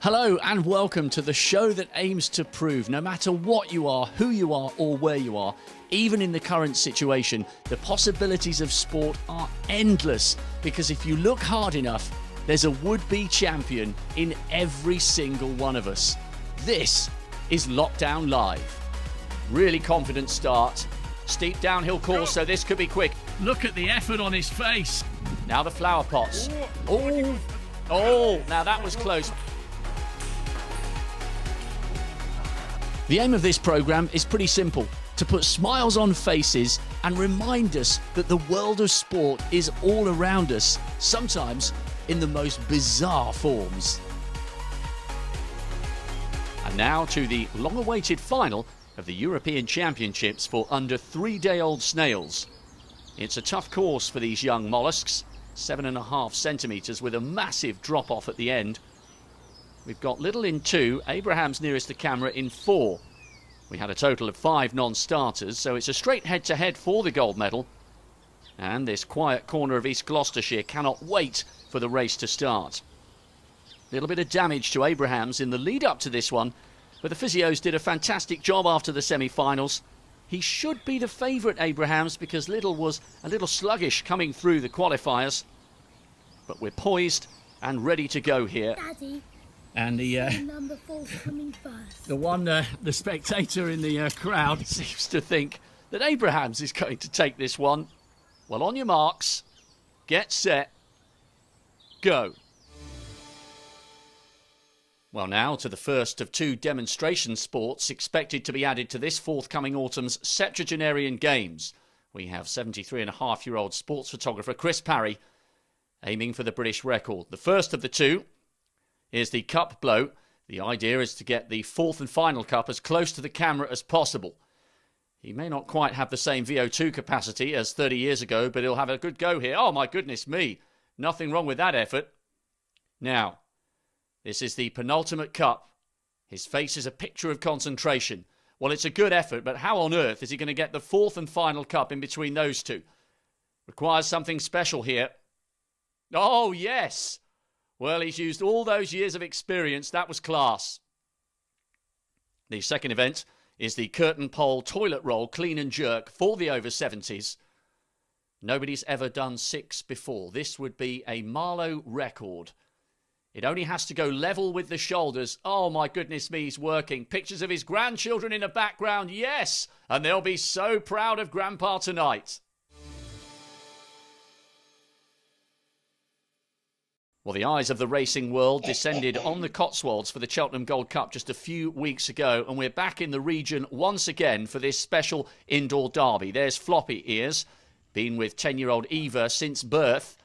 Hello and welcome to the show that aims to prove no matter what you are, who you are or where you are, even in the current situation, the possibilities of sport are endless because if you look hard enough, there's a would-be champion in every single one of us. This is Lockdown Live. Really confident start. Steep downhill course, so this could be quick. Look at the effort on his face. Now the flower pots. Oh, now that was close. The aim of this programme is pretty simple, to put smiles on faces and remind us that the world of sport is all around us, sometimes in the most bizarre forms. And now to the long-awaited final of the European Championships for under 3-day-old snails. It's a tough course for these young molluscs, 7.5 centimetres with a massive drop-off at the end. We've got Little in 2, Abraham's nearest the camera in 4. We had a total of 5 non-starters, so it's a straight head-to-head for the gold medal. And this quiet corner of East Gloucestershire cannot wait for the race to start. A little bit of damage to Abraham's in the lead-up to this one, but the physios did a fantastic job after the semi-finals. He should be the favourite, Abraham's, because Little was a little sluggish coming through the qualifiers. But we're poised and ready to go here. Daddy, And number 4's coming first. the spectator in the crowd. Seems to think that Abraham's is going to take this one. Well, on your marks, get set, go. Well, now to the first of 2 demonstration sports expected to be added to this forthcoming autumn's Septuagenarian Games. We have 73.5-year-old sports photographer Chris Parry aiming for the British record. The first of the 2 is the cup blow. The idea is to get the 4th and final cup as close to the camera as possible. He may not quite have the same VO2 capacity as 30 years ago, but he'll have a good go here. Oh, my goodness me. Nothing wrong with that effort. Now, this is the penultimate cup. His face is a picture of concentration. Well, it's a good effort, but how on earth is he going to get the 4th and final cup in between those 2? Requires something special here. Oh, yes. Well, he's used all those years of experience. That was class. The second event is the curtain pole toilet roll clean and jerk for the over 70s. Nobody's ever done 6 before. This would be a Marlow record. It only has to go level with the shoulders. Oh, my goodness me, he's working. Pictures of his grandchildren in the background. Yes, and they'll be so proud of Grandpa tonight. Well, the eyes of the racing world descended on the Cotswolds for the Cheltenham Gold Cup just a few weeks ago, and we're back in the region once again for this special indoor derby. There's Floppy Ears, been with 10-year-old Eva since birth,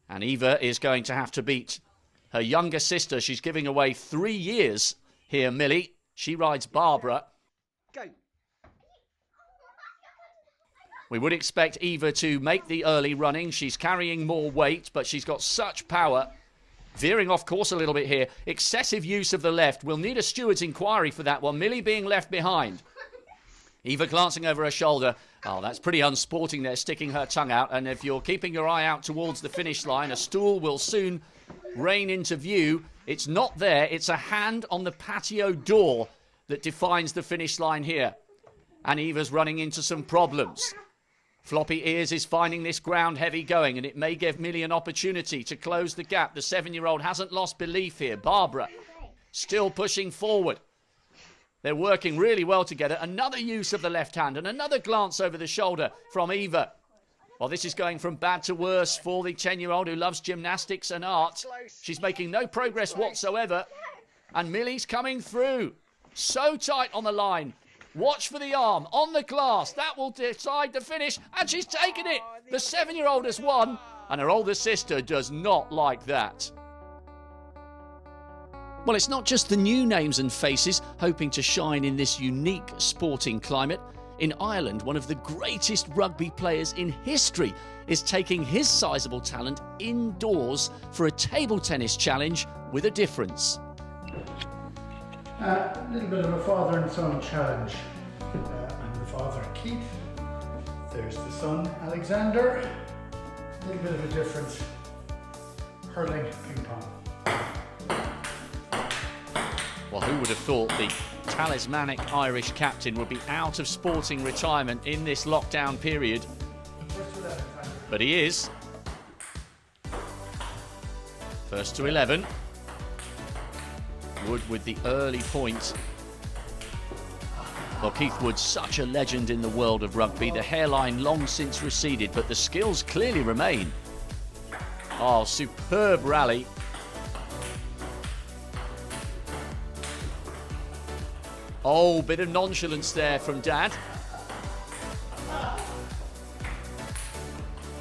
and Eva is going to have to beat her younger sister. She's giving away 3 years here, Millie. She rides Barbara. Go. We would expect Eva to make the early running. She's carrying more weight, but she's got such power. Veering off course a little bit here. Excessive use of the left. We'll need a steward's inquiry for that one. Millie being left behind. Eva glancing over her shoulder. Oh, that's pretty unsporting there, sticking her tongue out. And if you're keeping your eye out towards the finish line, a stool will soon rain into view. It's not there. It's a hand on the patio door that defines the finish line here. And Eva's running into some problems. Floppy Ears is finding this ground heavy going, and it may give Millie an opportunity to close the gap. The 7-year-old hasn't lost belief here. Barbara still pushing forward. They're working really well together. Another use of the left hand and another glance over the shoulder from Eva. Well, this is going from bad to worse for the 10-year-old who loves gymnastics and art. She's making no progress whatsoever. And Millie's coming through. So tight on the line. Watch for the arm on the glass. That will decide the finish. And she's taken it. The 7-year-old has won. And her older sister does not like that. Well, it's not just the new names and faces hoping to shine in this unique sporting climate. In Ireland, one of the greatest rugby players in history is taking his sizable talent indoors for a table tennis challenge with a difference. A little bit of a father and son challenge. I'm the father, Keith. There's the son, Alexander. A little bit of a difference. Hurling, ping pong. Well, who would have thought the talismanic Irish captain would be out of sporting retirement in this lockdown period? But he is. First to 11. Wood with the early point. Well, Keith Wood's such a legend in the world of rugby. The hairline long since receded, but the skills clearly remain. Oh, superb rally. Oh, bit of nonchalance there from Dad.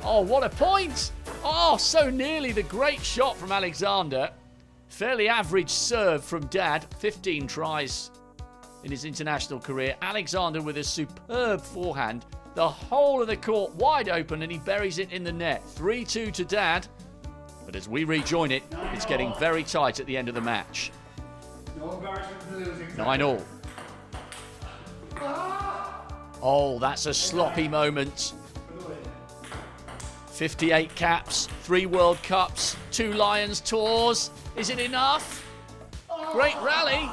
Oh, what a point! Oh, so nearly the great shot from Alexander. Fairly average serve from Dad. 15 tries in his international career. Alexander with a superb forehand. The whole of the court wide open and he buries it in the net. 3-2 to Dad. But as we rejoin it, it's getting very tight at the end of the match. 9-9. Oh, that's a sloppy moment. 58 caps, 3 World Cups, 2 Lions tours. Is it enough? Great rally.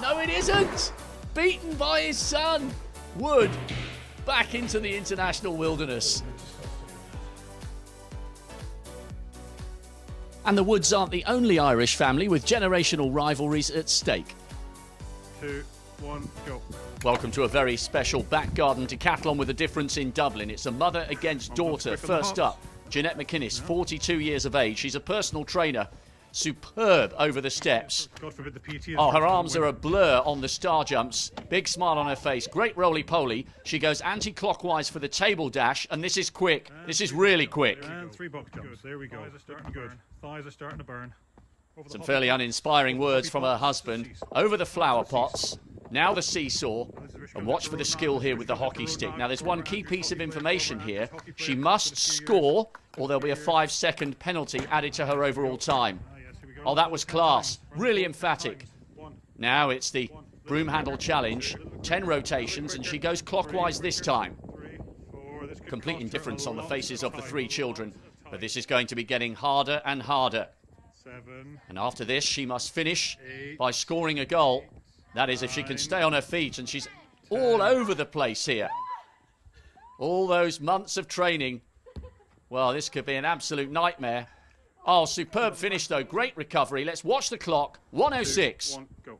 No, it isn't. Beaten by his son. Wood back into the international wilderness. And the Woods aren't the only Irish family with generational rivalries at stake. 2, 1, go. Welcome to a very special back garden decathlon with a difference in Dublin. It's a mother against daughter. First up, Jeanette McInnes, 42 years of age. She's a personal trainer. Superb over the steps. God forbid the PT is Oh, her arms are a blur on the star jumps. Big smile on her face. Great roly-poly. She goes anti-clockwise for the table dash, and this is quick. This is really quick. And 3 box jumps. There we go. Thighs are starting to burn. Thighs are starting to burn. Some fairly uninspiring words from her husband. Over the flower pots. Now the seesaw. And watch for the skill here with the hockey stick. Now there's one key piece of information here. She must score or there'll be a 5-second penalty added to her overall time. Oh, that was class. Really emphatic. Now it's the broom handle challenge. 10 rotations and she goes clockwise this time. Complete indifference on the faces of the 3 children. But this is going to be getting harder and harder. And after this, she must finish by scoring a goal. That is, if she can stay on her feet, and she's all over the place here. All those months of training. Well, this could be an absolute nightmare. Oh, superb finish, though. Great recovery. Let's watch the clock. 1:06. 2, 1, go.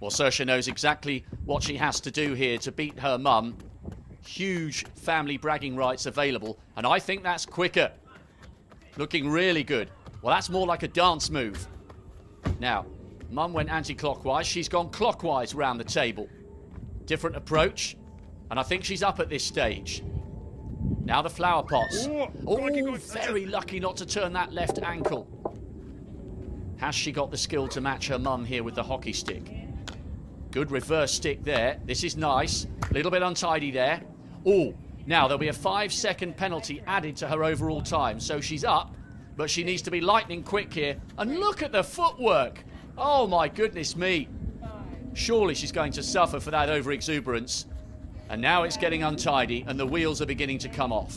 Well, Saoirse knows exactly what she has to do here to beat her mum. Huge family bragging rights available, and I think that's quicker. Looking really good. Well, that's more like a dance move. Now, Mum went anti-clockwise. She's gone clockwise round the table. Different approach. And I think she's up at this stage. Now the flower pots. Oh, very lucky not to turn that left ankle. Has she got the skill to match her mum here with the hockey stick? Good reverse stick there. This is nice. A little bit untidy there. Oh, now there'll be a 5-second penalty added to her overall time. So she's up, but she needs to be lightning quick here. And look at the footwork. Oh my goodness me. Surely she's going to suffer for that over-exuberance. And now it's getting untidy and the wheels are beginning to come off.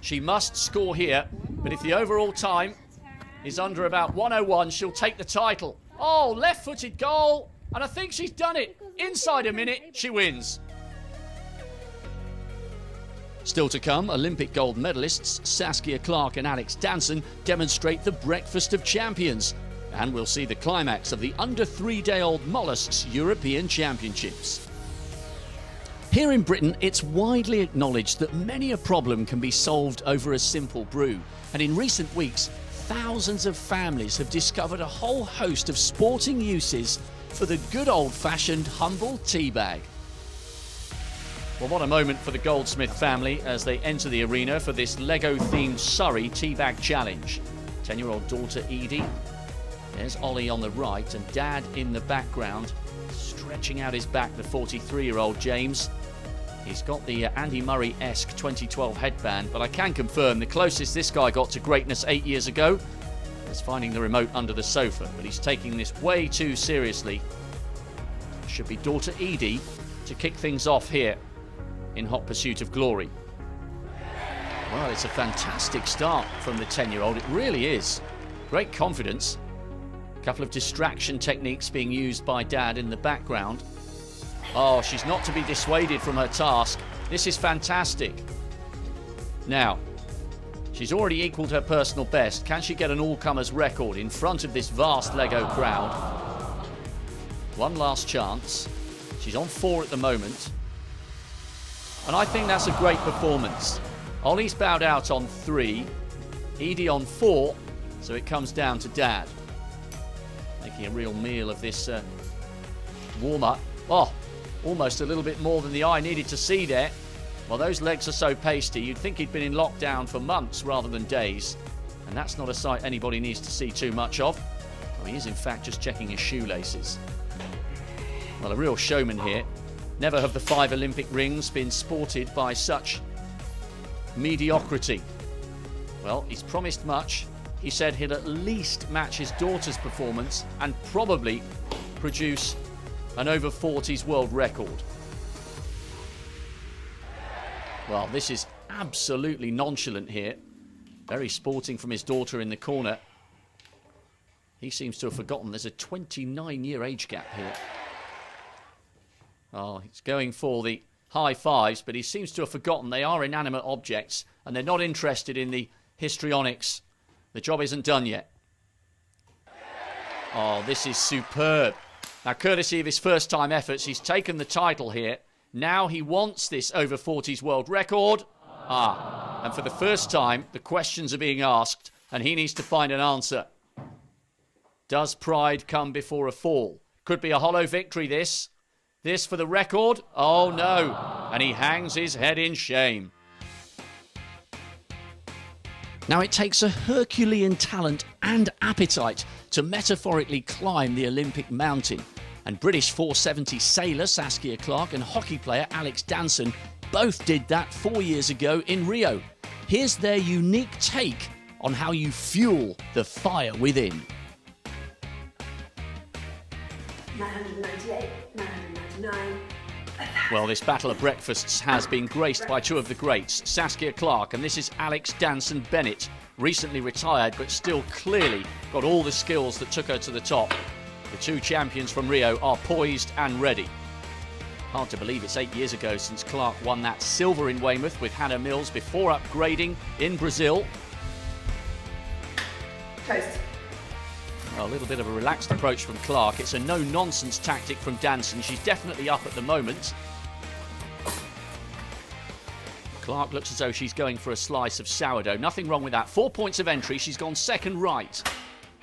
She must score here, but if the overall time is under about 1:01, she'll take the title. Oh, left-footed goal. And I think she's done it. Inside a minute, she wins. Still to come, Olympic gold medalists Saskia Clark and Alex Danson demonstrate the breakfast of champions. And we'll see the climax of the under 3-day-old mollusks European Championships. Here in Britain, it's widely acknowledged that many a problem can be solved over a simple brew. And in recent weeks, thousands of families have discovered a whole host of sporting uses for the good old-fashioned humble tea bag. Well, what a moment for the Goldsmith family as they enter the arena for this Lego-themed Surrey Teabag Challenge. 10-year-old daughter Edie. There's Ollie on the right and Dad in the background, stretching out his back, the 43-year-old James. He's got the Andy Murray-esque 2012 headband, but I can confirm the closest this guy got to greatness 8 years ago was finding the remote under the sofa, but he's taking this way too seriously. Should be daughter Edie to kick things off here in hot pursuit of glory. Well, it's a fantastic start from the 10-year-old. It really is. Great confidence. A couple of distraction techniques being used by Dad in the background. Oh, she's not to be dissuaded from her task. This is fantastic. Now, she's already equalled her personal best. Can she get an all-comers record in front of this vast Lego crowd? One last chance. She's on 4 at the moment. And I think that's a great performance. Ollie's bowed out on 3. Edie on 4. So it comes down to Dad. Making a real meal of this warm-up. Oh, almost a little bit more than the eye needed to see there. Well, those legs are so pasty, you'd think he'd been in lockdown for months rather than days. And that's not a sight anybody needs to see too much of. Oh, he is in fact just checking his shoelaces. Well, a real showman here. Never have the 5 Olympic rings been sported by such mediocrity. Well, he's promised much. He said he'll at least match his daughter's performance and probably produce an over 40s world record. Well, this is absolutely nonchalant here. Very sporting from his daughter in the corner. He seems to have forgotten there's a 29-year age gap here. Oh, he's going for the high fives, but he seems to have forgotten they are inanimate objects and they're not interested in the histrionics. The job isn't done yet. Oh, this is superb. Now, courtesy of his first-time efforts, he's taken the title here. Now he wants this over 40s world record. And for the first time, the questions are being asked, and he needs to find an answer. Does pride come before a fall? Could be a hollow victory, this. This for the record? Oh, no. And he hangs his head in shame. Now, it takes a Herculean talent and appetite to metaphorically climb the Olympic mountain. And British 470 sailor Saskia Clark and hockey player Alex Danson both did that 4 years ago in Rio. Here's their unique take on how you fuel the fire within. 998, 999. Well, this battle of breakfasts has been graced by 2 of the greats, Saskia Clark, and this is Alex Danson Bennett, recently retired but still clearly got all the skills that took her to the top. The 2 champions from Rio are poised and ready. Hard to believe it's 8 years ago since Clark won that silver in Weymouth with Hannah Mills before upgrading in Brazil. Toast. A little bit of a relaxed approach from Clark. It's a no-nonsense tactic from Danson. She's definitely up at the moment. Clark looks as though she's going for a slice of sourdough. Nothing wrong with that. 4 points of entry. She's gone second right.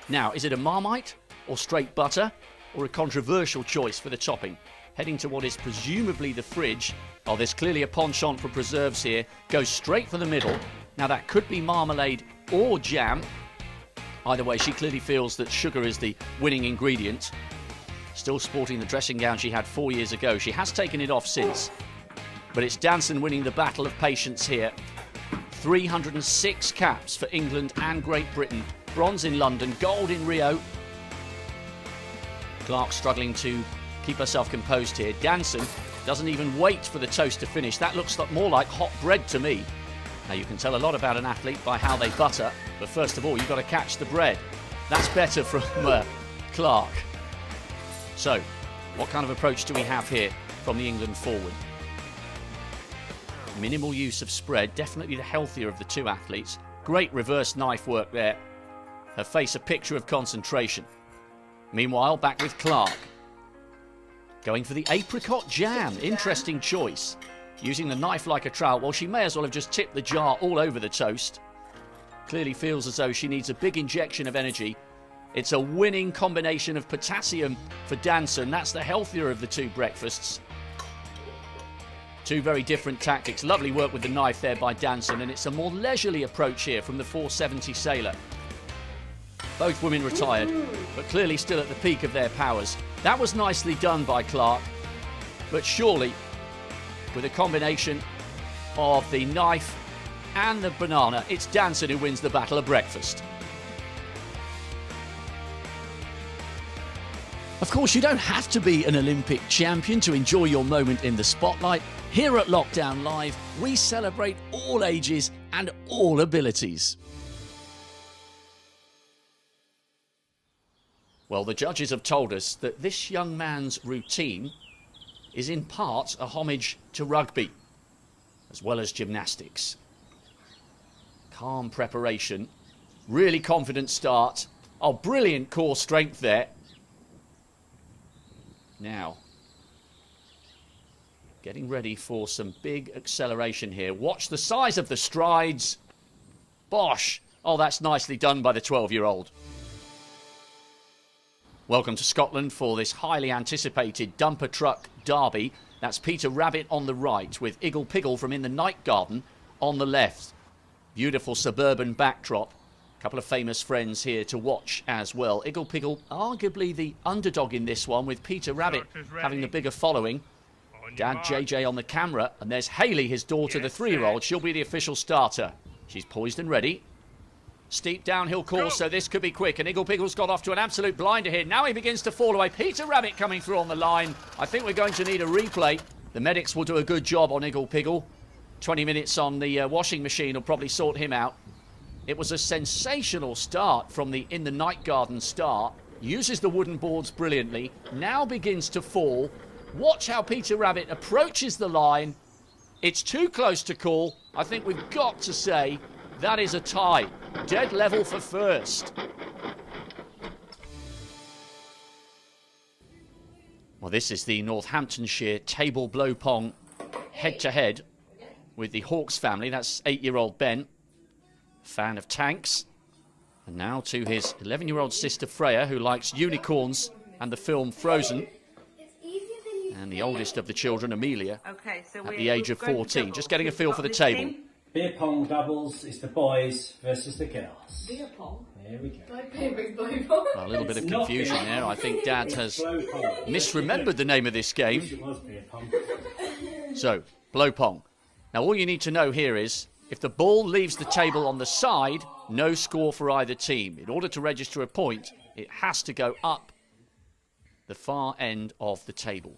Now, is it a Marmite or straight butter or a controversial choice for the topping? Heading to what is presumably the fridge. Oh, there's clearly a penchant for preserves here. Goes straight for the middle. Now, that could be marmalade or jam. Either way, she clearly feels that sugar is the winning ingredient. Still sporting the dressing gown she had 4 years ago. She has taken it off since. But it's Danson winning the battle of patience here. 306 caps for England and Great Britain. Bronze in London, gold in Rio. Clark struggling to keep herself composed here. Danson doesn't even wait for the toast to finish. That looks more like hot bread to me. Now, you can tell a lot about an athlete by how they butter, but first of all, you've got to catch the bread. That's better from Clark. So, what kind of approach do we have here from the England forward? Minimal use of spread, definitely the healthier of the 2 athletes. Great reverse knife work there. Her face a picture of concentration. Meanwhile, back with Clark. Going for the apricot jam. Interesting choice. Using the knife like a trowel. Well, she may as well have just tipped the jar all over the toast. Clearly feels as though she needs a big injection of energy. It's a winning combination of potassium for Danson. That's the healthier of the 2 breakfasts. 2 very different tactics. Lovely work with the knife there by Danson, and it's a more leisurely approach here from the 470 sailor. Both women retired, but clearly still at the peak of their powers. That was nicely done by Clark, but surely, with a combination of the knife and the banana, it's Danson who wins the battle of breakfast. Of course, you don't have to be an Olympic champion to enjoy your moment in the spotlight. Here at Lockdown Live, we celebrate all ages and all abilities. Well, the judges have told us that this young man's routine is in part a homage to rugby, as well as gymnastics. Calm preparation, really confident start. Oh, brilliant core strength there. Now, getting ready for some big acceleration here. Watch the size of the strides. Bosh! Oh, that's nicely done by the 12-year-old. Welcome to Scotland for this highly anticipated dumper truck derby. That's Peter Rabbit on the right with Iggle Piggle from In the Night Garden on the left. Beautiful suburban backdrop. A couple of famous friends here to watch as well. Iggle Piggle, arguably the underdog in this one, with Peter Rabbit having the bigger following. Dad JJ on the camera, and there's Hayley, his daughter, the 3-year-old. She'll be the official starter. She's poised and ready. Steep downhill course, so this could be quick. And Iggle Piggle's got off to an absolute blinder here. Now he begins to fall away. Peter Rabbit coming through on the line. I think we're going to need a replay. The medics will do a good job on Iggle Piggle. 20 minutes on the washing machine will probably sort him out. It was a sensational start from the In the Night Garden start. Uses the wooden boards brilliantly. Now begins to fall. Watch how Peter Rabbit approaches the line. It's too close to call. I think we've got to say that is a tie. Dead level for first. Well, this is the Northamptonshire table blow pong head-to-head with the Hawks family. That's 8-year-old Ben, fan of tanks. And now to his 11-year-old sister Freya, who likes unicorns and the film Frozen. And the oldest of the children, Amelia, at the age of 14. Just getting a feel for the table. Beer pong doubles is the boys versus the girls. Beer pong? There we go. My favourite beer pong. Well, a little bit of confusion there. I think Dad has misremembered the name of this game. It was beer pong. So, blow pong. Now, all you need to know here is, if the ball leaves the table on the side, no score for either team. In order to register a point, it has to go up the far end of the table.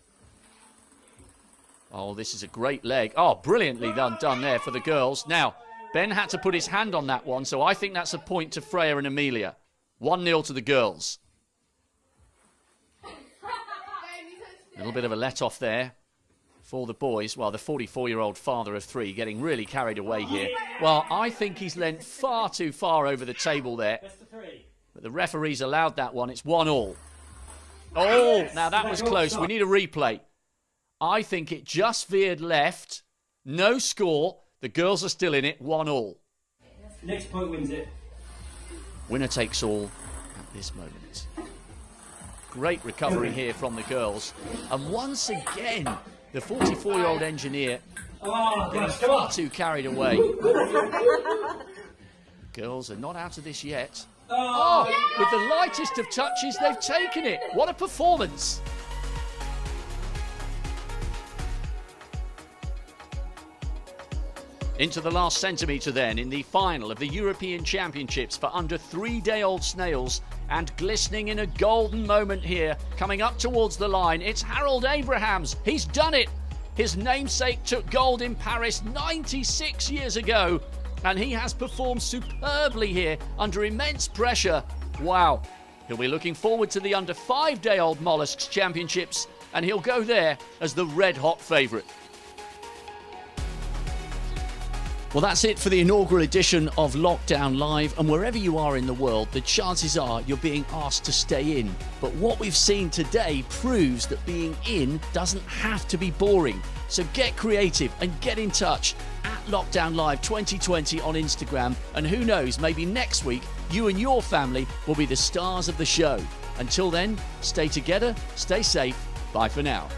Oh, this is a great leg. Oh, brilliantly done there for the girls. Now, Ben had to put his hand on that one, so I think that's a point to Freya and Amelia. 1-0 to the girls. A little bit of a let-off there for the boys. Well, the 44-year-old father of 3 getting really carried away here. Well, I think he's leant far too far over the table there. But the referees allowed that one. It's 1-1. Oh, now that was close. We need a replay. I think it just veered left. No score. The girls are still in it. 1-1. Next point wins it. Winner takes all at this moment. Great recovery here from the girls. And once again, the 44-year-old engineer getting far too carried away. Girls are not out of this yet. Oh, with the lightest of touches, they've taken it. What a performance. Into the last centimetre then in the final of the European Championships for under 3-day-old snails, and glistening in a golden moment here, coming up towards the line, it's Harold Abrahams. He's done it. His namesake took gold in Paris 96 years ago, and he has performed superbly here under immense pressure. Wow. He'll be looking forward to the under 5-day-old Mollusks Championships, and he'll go there as the red-hot favourite. Well, that's it for the inaugural edition of Lockdown Live, and wherever you are in the world, the chances are you're being asked to stay in. But what we've seen today proves that being in doesn't have to be boring. So get creative and get in touch at Lockdown Live 2020 on Instagram, and who knows, maybe next week you and your family will be the stars of the show. Until then, stay together, stay safe, bye for now.